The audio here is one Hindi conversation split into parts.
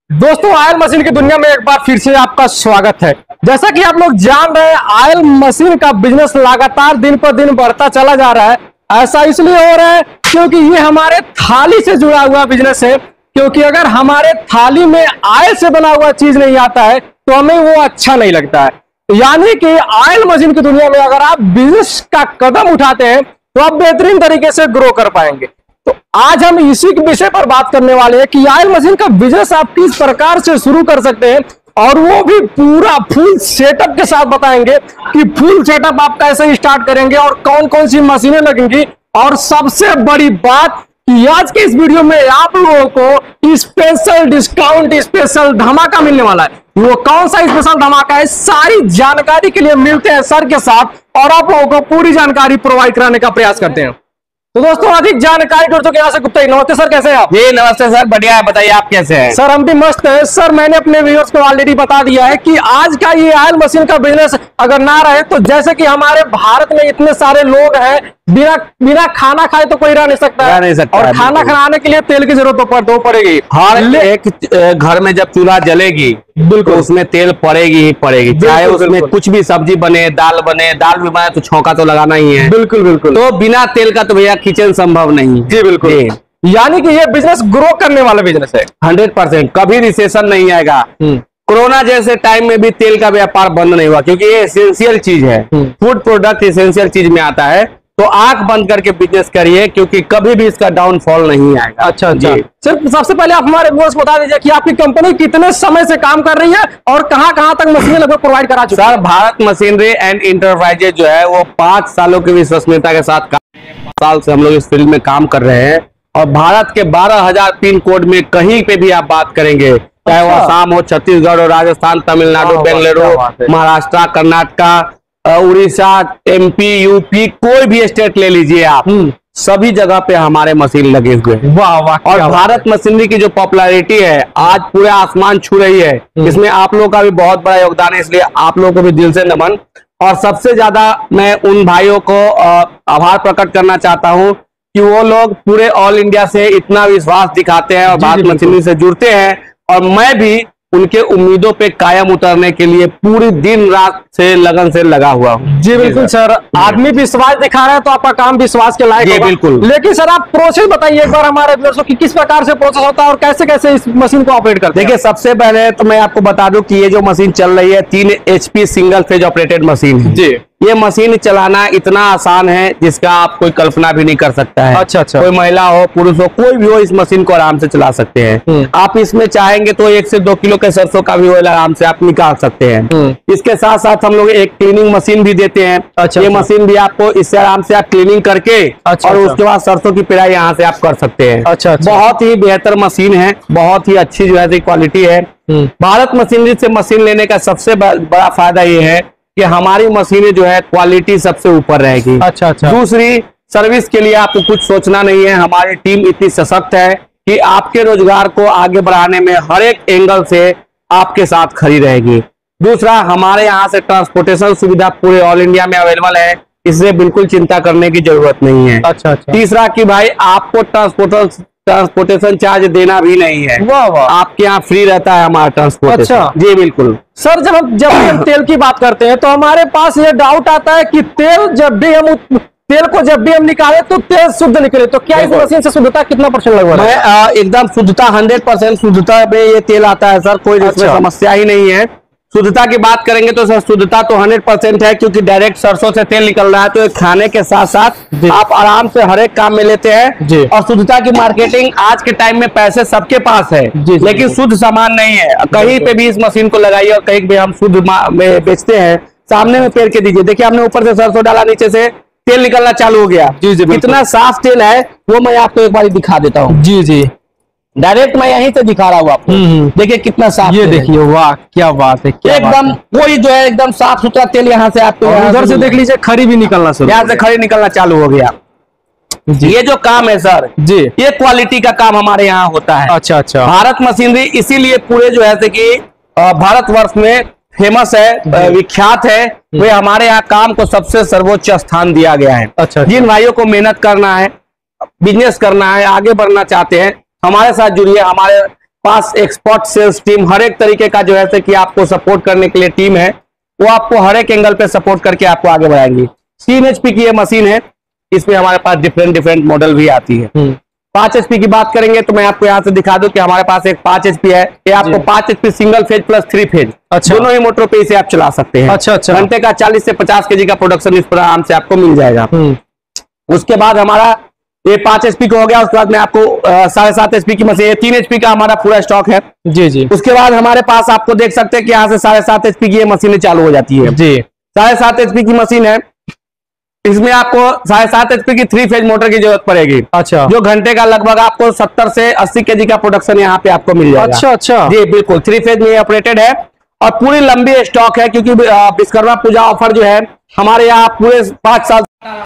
दोस्तों, ऑयल मशीन की दुनिया में एक बार फिर से आपका स्वागत है। जैसा कि आप लोग जान रहे हैं, ऑयल मशीन का बिजनेस लगातार दिन पर दिन बढ़ता चला जा रहा है। ऐसा इसलिए हो रहा है क्योंकि ये हमारे थाली से जुड़ा हुआ बिजनेस है। क्योंकि अगर हमारे थाली में ऑयल से बना हुआ चीज नहीं आता है तो हमें वो अच्छा नहीं लगता है। यानी कि ऑयल मशीन की दुनिया में अगर आप बिजनेस का कदम उठाते हैं तो आप बेहतरीन तरीके से ग्रो कर पाएंगे। तो आज हम इसी के विषय पर बात करने वाले हैं कि ऑयल मशीन का बिजनेस आप किस प्रकार से शुरू कर सकते हैं, और वो भी पूरा फुल सेटअप के साथ बताएंगे कि फुल सेटअप आप कैसे स्टार्ट करेंगे और कौन कौन सी मशीनें लगेंगी। और सबसे बड़ी बात कि आज के इस वीडियो में आप लोगों को स्पेशल डिस्काउंट, स्पेशल धमाका मिलने वाला है। वो कौन सा स्पेशल धमाका है, सारी जानकारी के लिए मिलते हैं सर के साथ और आप लोगों को पूरी जानकारी प्रोवाइड कराने का प्रयास करते हैं। तो दोस्तों, अधिक जानकारी दोस्तों के यहाँ से गुप्ता जी। नमस्ते सर, कैसे हैं आप? जी नमस्ते सर, बढ़िया है। बताइए आप कैसे हैं? सर हम भी मस्त है। सर मैंने अपने व्यूअर्स को ऑलरेडी बता दिया है कि आज का ये ऑयल मशीन का बिजनेस अगर ना रहे तो जैसे कि हमारे भारत में इतने सारे लोग हैं, बिना खाना खाए तो कोई रह नहीं सकता है। और खाना खाने के लिए तेल की जरूरत तो पड़ेगी। हर एक घर में जब चूल्हा जलेगी बिल्कुल उसमें तेल पड़ेगी ही पड़ेगी, चाहे उसमें कुछ भी सब्जी बने, दाल भी बने तो छौंका तो लगाना ही है। बिल्कुल बिल्कुल। तो बिना तेल का तो भैया किचन संभव नहीं। जी बिल्कुल। यानी कि ये बिजनेस ग्रो करने वाला बिजनेस है 100%। कभी रिसेशन नहीं आएगा। कोरोना जैसे टाइम में भी तेल का व्यापार बंद नहीं हुआ, क्योंकि ये एसेंशियल चीज है। फूड प्रोडक्ट एसेंशियल चीज में आता है। तो आंख बंद करके बिजनेस करिए, क्योंकि कभी भी इसका डाउनफॉल नहीं आएगा। अच्छा जी। सर सबसे पहले आप हमारे व्यूअर्स को बता दीजिए कि आपकी कंपनी कितने समय से काम कर रही है और कहां तक मशीनें लगभग प्रोवाइड करा चुकी है? Sir Bharat machinery and enterprises जो है वो 5 सालों की विश्वसनीयता के साथ 5 साल से हम लोग इस फील्ड में काम कर रहे हैं। और भारत के 12,000 पिन कोड में कहीं पे भी आप बात करेंगे, चाहे वो आसाम हो, छत्तीसगढ़ हो, राजस्थान, तमिलनाडु, बेंगलुरु, महाराष्ट्र, कर्नाटक, उड़ीसा, एमपी, यूपी, कोई भी स्टेट ले लीजिए आप, सभी जगह पे हमारे मशीन लगे हुए हैं। वाह वाह। और भारत मशीनरी की जो पॉपुलैरिटी है आज पूरे आसमान छू रही है। इसमें आप लोगों का भी बहुत बड़ा योगदान है, इसलिए आप लोगों को भी दिल से नमन। और सबसे ज्यादा मैं उन भाइयों को आभार प्रकट करना चाहता हूं कि वो लोग पूरे ऑल इंडिया से इतना विश्वास दिखाते हैं और भारत मशीनरी से जुड़ते हैं। और मैं भी उनके उम्मीदों पे कायम उतरने के लिए पूरी दिन रात से लगन से लगा हुआ हूँ। जी बिल्कुल सर। आदमी विश्वास दिखा रहा है तो आपका काम विश्वास के लायक होगा। बिल्कुल। लेकिन सर आप प्रोसेस बताइए एक बार हमारे व्यूअर्स को कि किस प्रकार से प्रोसेस होता है और कैसे कैसे इस मशीन को ऑपरेट करते हैं। देखिए, सबसे पहले तो मैं आपको बता दूं कि ये जो मशीन चल रही है 3 HP single phase operated machine है। जी। ये मशीन चलाना इतना आसान है जिसका आप कोई कल्पना भी नहीं कर सकता है। अच्छा। कोई महिला हो, पुरुष हो, कोई भी हो, इस मशीन को आराम से चला सकते हैं। आप इसमें चाहेंगे तो 1 से 2 किलो के सरसों का भी ऑयल आराम से आप निकाल सकते हैं। इसके साथ साथ हम लोग एक क्लीनिंग मशीन भी देते हैं। ये मशीन भी आपको इससे आराम से आप क्लीनिंग करके और उसके बाद सरसों की पेराई यहाँ से आप कर सकते हैं। अच्छा। बहुत ही बेहतर मशीन है, बहुत ही अच्छी जो है क्वालिटी है। भारत मशीनरी से मशीन लेने का सबसे बड़ा फायदा ये है कि हमारी मशीनें जो है क्वालिटी सबसे ऊपर रहेगी। अच्छा। दूसरी, सर्विस के लिए आपको कुछ सोचना नहीं है। हमारी टीम इतनी सशक्त है कि आपके रोजगार को आगे बढ़ाने में हर एक एंगल से आपके साथ खड़ी रहेगी। दूसरा, हमारे यहाँ से ट्रांसपोर्टेशन सुविधा पूरे ऑल इंडिया में अवेलेबल है, इससे बिल्कुल चिंता करने की जरूरत नहीं है। अच्छा। तीसरा कि भाई आपको ट्रांसपोर्टेशन चार्ज देना भी नहीं है। वाह वाह। आपके यहाँ फ्री रहता है हमारा ट्रांसपोर्टेशन। अच्छा। जी बिल्कुल। सर जब हम तेल की बात करते हैं तो हमारे पास ये डाउट आता है कि तेल को जब भी हम निकाले तो तेल शुद्ध निकले, तो क्या इस मशीन से शुद्धता कितना % लगभग है? एकदम शुद्धता 100% शुद्धता में ये तेल आता है सर, कोई इसमें समस्या ही नहीं है। शुद्धता की बात करेंगे तो सर शुद्धता तो 100% है, क्योंकि डायरेक्ट सरसों से तेल निकल रहा है। तो खाने के साथ साथ आप आराम से हर एक काम में लेते हैं। और शुद्धता की मार्केटिंग आज के टाइम में पैसे सबके पास है, लेकिन शुद्ध सामान नहीं है। कहीं पे भी इस मशीन को लगाइए और कहीं भी हम शुद्ध में बेचते हैं। सामने में पेड़ के दीजिए, देखिए हमने ऊपर से सरसों डाला, नीचे से तेल निकलना चालू हो गया। कितना साफ तेल है वो मैं आपको एक बार दिखा देता हूँ। जी। डायरेक्ट मैं यहीं से दिखा रहा हूँ आपको। देखिए कितना साफ। ये देखिए, वाह क्या बात है। एकदम कोई जो है एकदम साफ सुथरा तेल यहाँ से आपको, उधर से देख लीजिए खरी भी निकलना शुरू, यहाँ से खरी निकलना चालू हो गया। ये जो काम है सर जी, ये क्वालिटी का काम हमारे यहाँ होता है। अच्छा। भारत मशीनरी इसीलिए पूरे जो है कि भारतवर्ष में फेमस है, विख्यात है। वे हमारे यहाँ काम को सबसे सर्वोच्च स्थान दिया गया है। अच्छा। जिन भाइयों को मेहनत करना है, बिजनेस करना है, आगे बढ़ना चाहते हैं, हमारे साथ जुड़िए। हमारे पास एक्सपर्ट सेल्स टीम, हर एक तरीके का जो है कि आपको सपोर्ट करने के लिए टीम है, वो आपको हर एक एंगल पे सपोर्ट करके आपको आगे बढ़ाएंगी। 3 HP की ये मशीन है, इसमें हमारे पास डिफरेंट मॉडल भी आती है। 5 HP की बात करेंगे तो मैं आपको यहाँ से दिखा दूं कि हमारे पास एक 5 HP है, ये आपको 5 HP single phase plus 3 phase, दोनों ही मोटरों पे इसे आप चला सकते हैं। घंटे का 40 से 50 kg का प्रोडक्शन इस पर आराम से आपको मिल जाएगा। उसके बाद हमारा ये 5 HP का हो गया। उसके बाद मैं आपको 7.5 HP की मशीन, 3 HP का हमारा पूरा स्टॉक है जी। उसके बाद हमारे पास आपको देख सकते हैं कि यहाँ से 7.5 HP की ये मशीनें चालू हो जाती है जी। 7.5 HP की मशीन है, इसमें आपको 7.5 HP की 3 फेज मोटर की जरूरत पड़ेगी। अच्छा, जो घंटे का लगभग आपको 70 से 80 kg का प्रोडक्शन यहाँ पे आपको मिल जाएगा। अच्छा जी, बिल्कुल 3 फेज में ऑपरेटेड है और पूरी लंबी स्टॉक है, क्योंकि विश्वकर्मा पूजा ऑफर जो है हमारे यहाँ पूरे 5 साल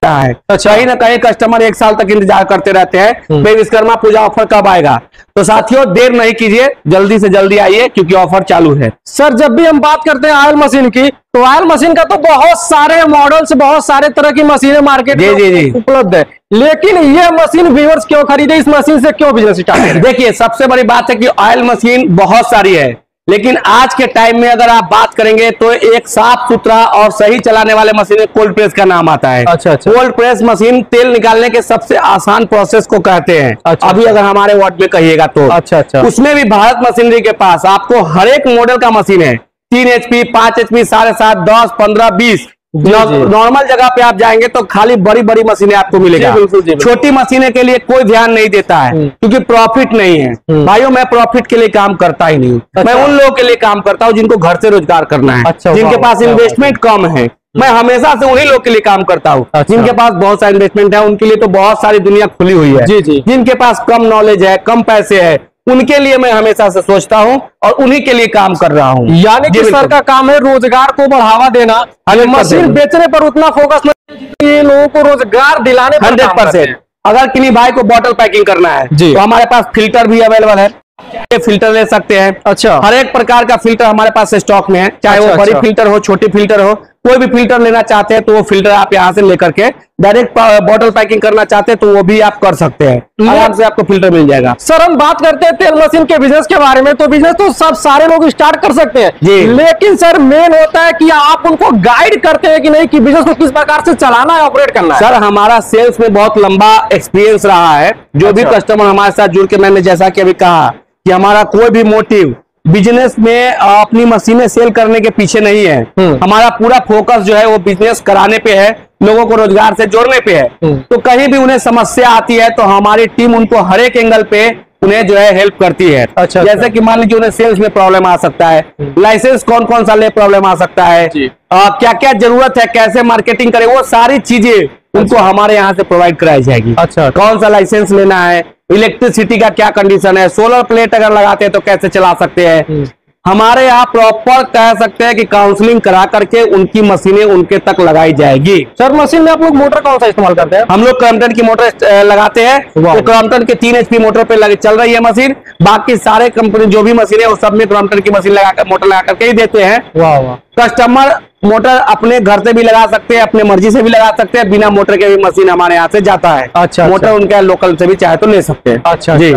है। अच्छा, कहीं ना कहीं कस्टमर 1 साल तक इंतजार करते रहते हैं भाई विश्वकर्मा पूजा ऑफर कब आएगा। तो साथियों देर नहीं कीजिए, जल्दी से जल्दी आइए क्योंकि ऑफर चालू है। सर जब भी हम बात करते हैं ऑयल मशीन की, तो ऑयल मशीन का तो बहुत सारे मॉडल्स, बहुत सारे तरह की मशीनें मार्केट में उपलब्ध है, लेकिन ये मशीन व्यूअर्स क्यों खरीदे, इस मशीन से क्यों बिजनेस स्टार्ट करें? देखिए सबसे बड़ी बात है कि ऑयल मशीन बहुत सारी है, लेकिन आज के टाइम में अगर आप बात करेंगे तो एक साफ सुथरा और सही चलाने वाले मशीन कोल्ड प्रेस का नाम आता है। अच्छा। कोल्ड प्रेस मशीन तेल निकालने के सबसे आसान प्रोसेस को कहते हैं। अच्छा। अभी अगर हमारे वर्ड में कहिएगा तो अच्छा, उसमें भी भारत मशीनरी के पास आपको हर एक मॉडल का मशीन है। 3 HP, 5 HP, 7.5, 10, 15, 20। नॉर्मल जगह पे आप जाएंगे तो खाली बड़ी बड़ी मशीनें आपको मिलेगा। छोटी मशीनें के लिए कोई ध्यान नहीं देता है क्योंकि प्रॉफिट नहीं है। भाइयों मैं प्रॉफिट के लिए काम करता ही नहीं। मैं उन लोगों के लिए काम करता हूँ जिनको घर से रोजगार करना है, जिनके पास इन्वेस्टमेंट कम है। मैं हमेशा से उन्हीं लोगों के लिए काम करता हूँ जिनके पास बहुत सारा इन्वेस्टमेंट है। उनके लिए तो बहुत सारी दुनिया खुली हुई है। जिनके पास कम नॉलेज है, कम पैसे है, उनके लिए मैं हमेशा से सोचता हूँ और उन्हीं के लिए काम कर रहा हूँ। यानी कि सर का काम है रोजगार को बढ़ावा देना, मशीन बेचने पर उतना फोकस नहीं, ये लोगों को रोजगार दिलाने पर 100%। अगर किन्हीं भाई को बॉटल पैकिंग करना है तो हमारे पास फिल्टर भी अवेलेबल है, फिल्टर ले सकते हैं। अच्छा, हर एक प्रकार का फिल्टर हमारे पास स्टॉक में है, चाहे वो बड़ी फिल्टर हो, छोटी फिल्टर हो, कोई भी फिल्टर लेना चाहते हैं तो वो फिल्टर आप यहाँ से लेकर के डायरेक्ट बॉटल पैकिंग करना चाहते हैं तो वो भी आप कर सकते हैं, आराम से आपको फिल्टर मिल जाएगा। सर हम बात करते हैं तेल मशीन के बिजनेस के बारे में, तो बिजनेस तो सब सारे लोग स्टार्ट कर सकते हैं जी, लेकिन सर मेन होता है कि आप उनको गाइड करते हैं कि नहीं कि बिजनेस को किस प्रकार से चलाना है, ऑपरेट करना है। सर हमारा सेल्स में बहुत लंबा एक्सपीरियंस रहा है। जो भी कस्टमर हमारे साथ जुड़ के, मैंने जैसा कि अभी कहा कि हमारा कोई भी मोटिव बिजनेस में अपनी मशीनें सेल करने के पीछे नहीं है। हमारा पूरा फोकस जो है वो बिजनेस कराने पे है, लोगों को रोजगार से जोड़ने पे है। तो कहीं भी उन्हें समस्या आती है तो हमारी टीम उनको हर एक एंगल पे उन्हें जो है हेल्प करती है। अच्छा, जैसे कि मान लीजिए उन्हें सेल्स में प्रॉब्लम आ सकता है, लाइसेंस कौन सा ले प्रॉब्लम आ सकता है, क्या क्या जरूरत है, कैसे मार्केटिंग करें, वो सारी चीजें उनको हमारे यहाँ से प्रोवाइड कराई जाएगी। अच्छा, कौन सा लाइसेंस लेना है, इलेक्ट्रिसिटी का क्या कंडीशन है, सोलर प्लेट अगर लगाते हैं तो कैसे चला सकते हैं। हमारे यहाँ प्रॉपर कह सकते हैं कि काउंसलिंग करा करके उनकी मशीनें उनके तक लगाई जाएगी। सर मशीन में आप लोग मोटर कौन सा इस्तेमाल करते हैं? हम लोग क्रॉम्पटन की मोटर लगाते हैं, तो क्रॉम्पटन के 3 HP मोटर पे चल रही है मशीन। बाकी सारे कंपनी जो भी मशीन है वो सब में क्रॉम्पटन की मशीन लगाकर मोटर लगा करके ही देते हैं। वाह वाह। कस्टमर मोटर अपने घर से भी लगा सकते हैं, अपने मर्जी से भी लगा सकते हैं, बिना मोटर के भी मशीन हमारे यहाँ से जाता है। अच्छा, मोटर उनके लोकल से भी चाहे तो ले सकते हैं। अच्छा जी।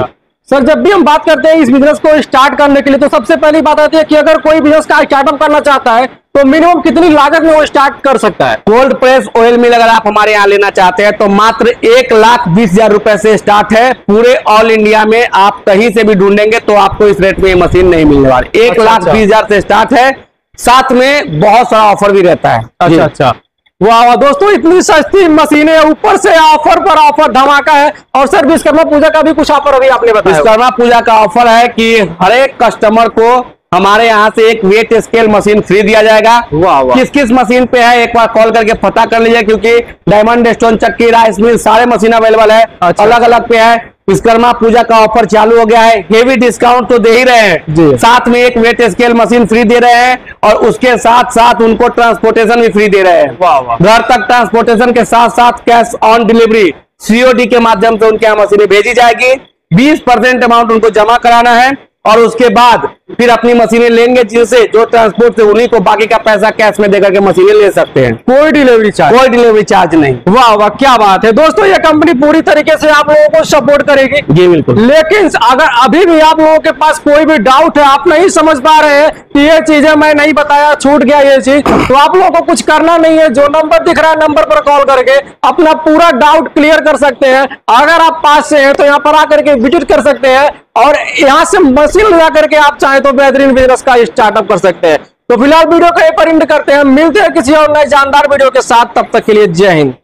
सर जब भी हम बात करते हैं इस बिजनेस को स्टार्ट करने के लिए, तो सबसे पहली बात आती है कि अगर कोई बिजनेस का स्टार्टअप करना चाहता है तो मिनिमम कितनी लागत में वो स्टार्ट कर सकता है? कोल्ड प्रेस ऑयल मिल अगर आप हमारे यहाँ लेना चाहते हैं तो मात्र 1,20,000 रुपए से स्टार्ट है। पूरे ऑल इंडिया में आप कहीं से भी ढूंढेंगे तो आपको इस रेट में ये मशीन नहीं मिलने वाली। 1,20,000 से स्टार्ट है, साथ में बहुत सारा ऑफर भी रहता है। अच्छा अच्छा, वाह दोस्तों, इतनी सस्ती मशीनें, ऊपर से ऑफर पर ऑफर, धमाका है। और सर विश्वकर्मा पूजा का भी कुछ ऑफर अभी आपने बताया? विश्वकर्मा पूजा का ऑफर है कि हर एक कस्टमर को हमारे यहाँ से एक वेट स्केल मशीन फ्री दिया जाएगा। वाह वाह। किस किस मशीन पे है एक बार कॉल करके पता कर लीजिए, क्योंकि डायमंड स्टोन, चक्की, राइस मिल सारे मशीन अवेलेबल है। अच्छा, अलग अलग पे है। विश्वकर्मा पूजा का ऑफर चालू हो गया है, हेवी डिस्काउंट तो दे ही रहे हैं, साथ में एक वेट स्केल मशीन फ्री दे रहे हैं और उसके साथ साथ उनको ट्रांसपोर्टेशन भी फ्री दे रहे हैं। वाह वाह। घर तक ट्रांसपोर्टेशन के साथ साथ कैश ऑन डिलीवरी COD के माध्यम से उनके यहाँ मशीनें भेजी जाएगी। 20% अमाउंट उनको जमा कराना है और उसके बाद फिर अपनी मशीनें लेंगे, जिनसे जो ट्रांसपोर्ट से उन्हीं को बाकी का पैसा कैश में देकर के मशीनें ले सकते हैं। कोई डिलीवरी चार्ज नहीं। वाह वाह, क्या बात है दोस्तों, ये कंपनी पूरी तरीके से आप लोगों को सपोर्ट करेगी। जी बिल्कुल। लेकिन अगर अभी भी आप लोगों के पास कोई भी डाउट है, आप नहीं समझ पा रहे हैं कि ये चीजें मैं नहीं बताया, छूट गया ये चीज, तो आप लोगों को कुछ करना नहीं है। जो नंबर दिख रहा है, नंबर पर कॉल करके अपना पूरा डाउट क्लियर कर सकते हैं। अगर आप पास से हैं तो यहाँ पर आकर के विजिट कर सकते हैं और यहाँ से मशीन लगा करके आप चाहे तो बेहतरीन बिजनेस का स्टार्टअप कर सकते हैं। तो फिलहाल वीडियो को यहीं पर एंड करते हैं, मिलते हैं किसी और नए जानदार वीडियो के साथ, तब तक के लिए जय हिंद।